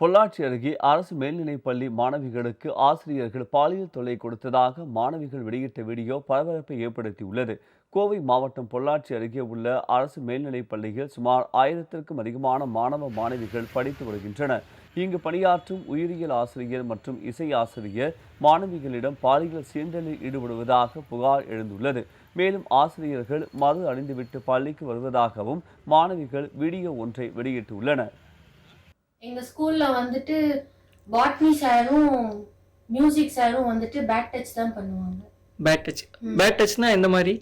பொள்ளாச்சி அருகே அரசு மேல்நிலைப்பள்ளி மாணவிகளுக்கு ஆசிரியர்கள் பாலியல் தொல்லை கொடுத்ததாக மாணவிகள் வெளியிட்ட வீடியோ பரபரப்பை ஏற்படுத்தியுள்ளது. கோவை மாவட்டம் பொள்ளாச்சி அருகே உள்ள அரசு மேல்நிலைப்பள்ளியில் சுமார் 1000க்கும் அதிகமான மாணவ மாணவிகள் படித்து வருகின்றனர். இங்கு பணியாற்றும் உயிரியல் ஆசிரியர் மற்றும் இசை ஆசிரியர் மாணவிகளிடம் பாலியல் சீண்டலில் ஈடுபடுவதாக புகார் எழுந்துள்ளது. மேலும் ஆசிரியர்கள் மது அணிந்துவிட்டு பள்ளிக்கு வருவதாகவும் மாணவிகள் வீடியோ ஒன்றை வெளியிட்டுள்ளனர். எங்க ஸ்கூல்ல வந்துட்டு பாட்னி சாரும் மியூசிக் சாரும் வந்துட்டு பேட் டச் தான் பண்ணுவாங்க. Bad touch. பேட் டச்னா எந்த மாதிரி?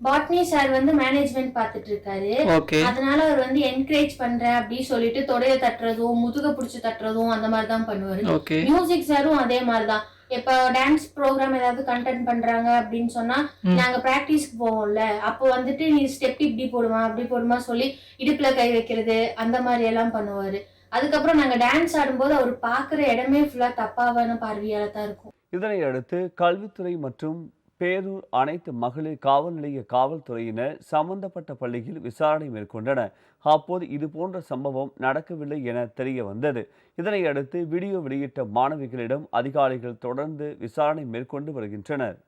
பாட்னி சார் வந்து மேனேஜ்மெண்ட் பார்த்துட்டு இருக்காரு. ஓகே. அதனால அவர் வந்து என்கரேஜ் பண்றேன் அப்படின்னு சொல்லிட்டு தொடைய தட்டுறதும் முதுக பிடிச்சி தட்டுறதும் அந்த மாதிரி தான் பண்ணுவாரு. ஓகே. மியூசிக் சாரும் அதே மாதிரி தான். இப்ப டான்ஸ் ப்ரோக்ராம் ஏதாவது கண்டென்ட் பண்றாங்க அப்படின்னு சொன்னா நாங்க பிராக்டிஸ்க்கு போவோம்ல, அப்போ வந்துட்டு நீ ஸ்டெப் இப்படி போடுமா அப்படி போடுமா சொல்லி இடுப்புல கை வைக்கிறது அந்த மாதிரி எல்லாம் பண்ணுவாரு. அதுக்கப்புறம் நாங்க டான்ஸ் ஆடும்போது அவர் பார்க்குற இடமே ஃபுல்லா தப்பாவான பார்வையால தான் இருக்கும். இதனை அடுத்து கல்வித்துறை மற்றும் பேரூர் அனைத்து மகளிர் காவல் நிலைய காவல்துறையினர் சம்பந்தப்பட்ட பள்ளியில் விசாரணை மேற்கொண்டனர். அப்போது இதுபோன்ற சம்பவம் நடக்கவில்லை என தெரிய வந்தது. இதனை அடுத்து வீடியோ வெளியிட்ட மாணவிகளிடம் அதிகாரிகள் தொடர்ந்து விசாரணை மேற்கொண்டு வருகின்றனர்.